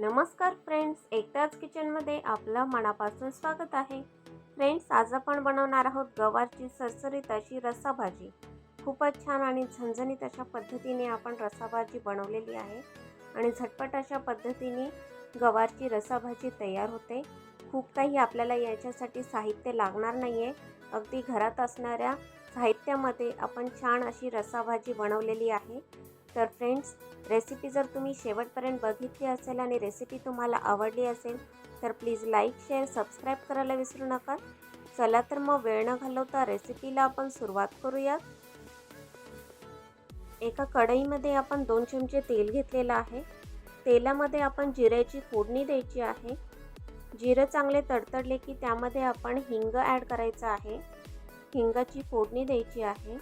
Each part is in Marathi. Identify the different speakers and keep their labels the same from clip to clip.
Speaker 1: नमस्कार फ्रेंड्स, एकटाच किचनमध्ये आपलं मनापासून स्वागत आहे. फ्रेंड्स, आज आपण बनवणार आहोत गवारची सरसरीत अशी रस्साभाजी. खूपच छान आणि झणझणीत अशा पद्धतीने आपण रस्साभाजी बनवलेली आहे आणि झटपट अशा पद्धतीने गवारची रस्साभाजी तयार होते. खूप काही आपल्याला याच्यासाठी साहित्य लागणार नाही आहे. अगदी घरात असणाऱ्या साहित्यामध्ये आपण छान अशी रस्साभाजी बनवलेली आहे. तर फ्रेंड्स, रेसिपी जर तुम्ही शेवटपर्यंत बघितली असेल आणि रेसिपी तुम्हाला आवडली असेल तर प्लीज लाईक, शेअर, सबस्क्राईब करायला विसरू नका. चला तर मग वेळ न घालवता रेसिपीला आपण सुरुवात करूयात. एका कढईमध्ये आपण 2 चमचे तेल घेतलेलं आहे. तेलामध्ये आपण जिऱ्याची फोडणी द्यायची आहे. जिरं चांगले तडतडले की त्यामध्ये आपण हिंग ॲड करायचं आहे. हिंगाची फोडणी द्यायची आहे.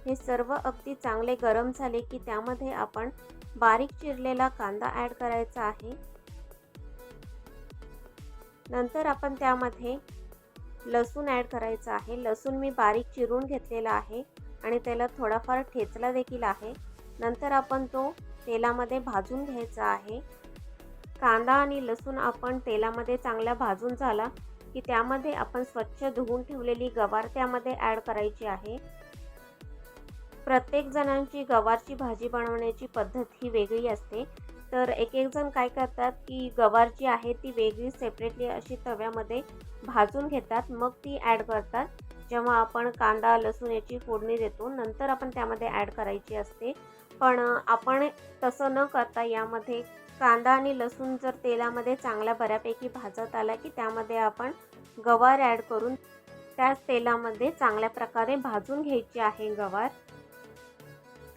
Speaker 1: हे सर्व अगदी चांगले गरम झाले की त्यामध्ये आपण बारीक चिरलेला कांदा ॲड करायचा आहे. नंतर आपण त्यामध्ये लसूण ॲड करायचा आहे. लसूण मी बारीक चिरून घेतलेला आहे आणि त्याला थोडाफार ठेचला देखील आहे. नंतर आपण तो तेलामध्ये भाजून घ्यायचा आहे. कांदा आणि लसूण आपण तेलामध्ये चांगला भाजून झाला की त्यामध्ये आपण स्वच्छ धुवून ठेवलेली गवार त्यामध्ये ॲड करायची आहे. प्रत्येक जणांची गवारची भाजी बनवण्याची पद्धत ही वेगळी असते. तर एक जण काय करतात की गवार जी आहे ती वेगळी सेपरेटली अशी तव्यामध्ये भाजून घेतात, मग ती ॲड करतात. जेव्हा आपण कांदा लसूण याची फोडणी देतो नंतर आपण त्यामध्ये ॲड करायची असते. पण आपण तसं न करता यामध्ये कांदा आणि लसूण जर तेलामध्ये चांगला बऱ्यापैकी भाजत आला की त्यामध्ये आपण गवार ॲड करून त्याच तेलामध्ये चांगल्या प्रकारे भाजून घ्यायची आहे गवार.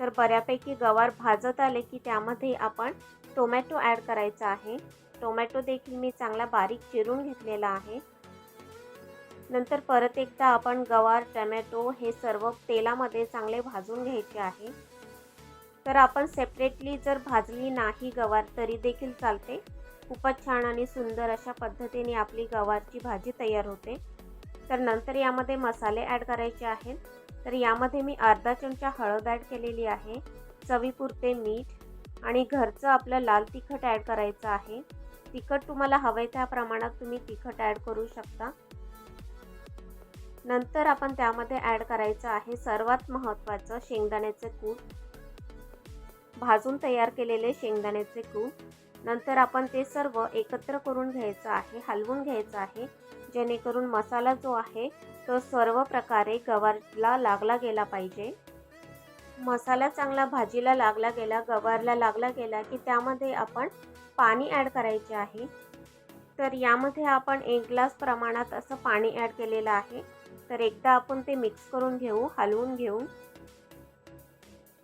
Speaker 1: तर बऱ्यापैकी गवार भाजत आले की त्यामध्ये आपण टोमॅटो ॲड करायचा आहे. टोमॅटो देखील मी चांगला बारीक चिरून घेतलेला आहे. नंतर परत एकदा आपण गवार, टोमॅटो हे सर्व तेलामध्ये चांगले भाजून घ्यायचे आहे. तर आपण सेपरेटली जर भाजली नाही गवार तरी देखील चालते. खूपच छान आणि सुंदर अशा पद्धतीने आपली गवारची भाजी तयार होते. तर नंतर यामध्ये मसाले ॲड करायचे आहेत. तर यामध्ये मी अर्धा चमचा हळद ॲड केलेली आहे, चवीपुरते मीठ आणि घरचं आपलं लाल तिखट ॲड करायचं आहे. तिखट तुम्हाला हवं त्या प्रमाणात तुम्ही तिखट ॲड करू शकता. नंतर आपण त्यामध्ये ॲड करायचं आहे सर्वात महत्त्वाचं शेंगदाण्याचे कूट, भाजून तयार केलेले शेंगदाण्याचे कूट. नंतर आपण ते सर्व एकत्र करून घ्यायचं आहे, हलवून घ्यायचं आहे, जेणेकरून मसाला जो आहे तो सर्व प्रकारे गवारला लागला गेला पाहिजे. मसाला चांगला भाजीला लागला गेला, गवारला लागला गेला की त्यामध्ये आपण पाणी ॲड करायचे आहे. तर यामध्ये आपण 1 ग्लास प्रमाणात असं पाणी ॲड केलेलं आहे. तर एकदा आपण ते मिक्स करून घेऊ, हलवून घेऊ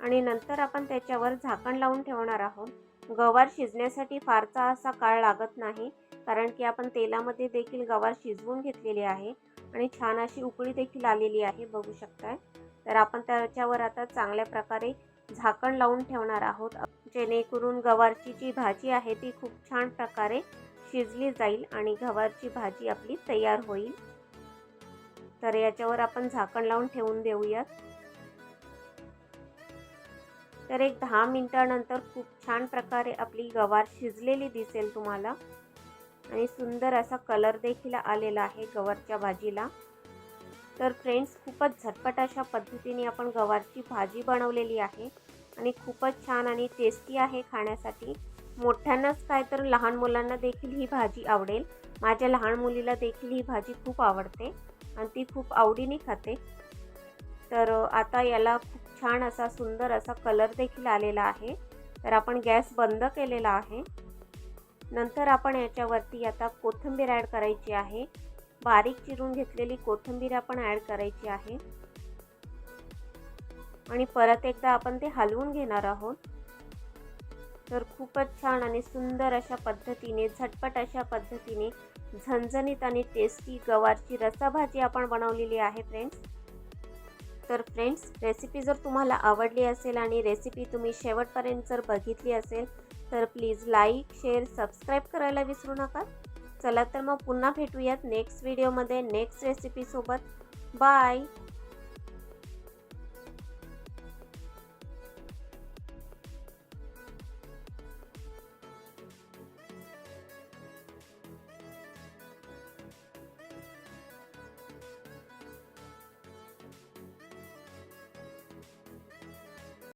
Speaker 1: आणि नंतर आपण त्याच्यावर झाकण लावून ठेवणार आहोत. गवार शिजण्यासाठी फारसा असा काळ लागत नाही, कारण की आपण तेलामध्ये देखील गवार शिजवून घेतलेली आहे आणि छान अशी उकळी देखील आलेली आहे, बघू शकताय. तर आपण त्याच्यावर आता चांगल्या प्रकारे झाकण लावून ठेवणार आहोत, जेणेकरून गवारची जी भाजी आहे ती खूप छान प्रकारे शिजली जाईल आणि गवारची भाजी आपली तयार होईल. तर याच्यावर आपण झाकण लावून ठेवून देऊयात. तर एक 10 मिनिटानंतर खूप छान प्रकारे आपली गवार शिजलेली दिसेल तुम्हाला आणि सुंदर असा कलर देखील आलेला आहे गवारच्या भाजीला. तर फ्रेंड्स, खूपच झटपट अशा पद्धतीने आपण गवारची भाजी बनवलेली आहे आणि खूपच छान आणि टेस्टी आहे खाण्यासाठी. मोठ्यांनाच काय तर लहान मुलांना देखील ही भाजी आवडेल. माझ्या लहान मुलीला देखील ही भाजी खूप आवडते आणि ती खूप आवडीने खाते. तर आता याला खूप छान असा सुंदर असा कलर देखील आलेला आहे. तर आपण गॅस बंद केलेला आहे. नंतर आपण याच्यावरती आता कोथिंबीर ॲड करायची आहे. बारीक चिरून घेतलेली कोथिंबीर आपण ॲड करायची आहे आणि परत एकदा आपण ते हलवून घेणार आहोत. तर खूपच छान आणि सुंदर अशा पद्धतीने, झटपट अशा पद्धतीने झणझणीत आणि टेस्टी गवारची रस्साभाजी आपण बनवलेली आहे फ्रेंड्स. तर फ्रेंड्स, रेसिपी जर तुम्हाला आवडली असेल आणि रेसिपी तुम्ही शेवटपर्यंत जर बघितली असेल तर प्लीज लाईक, शेअर, सबस्क्राईब करायला विसरू नका. चला तर मग पुन्हा भेटूयात नेक्स्ट व्हिडिओमध्ये नेक्स्ट रेसिपीसोबत. बाय.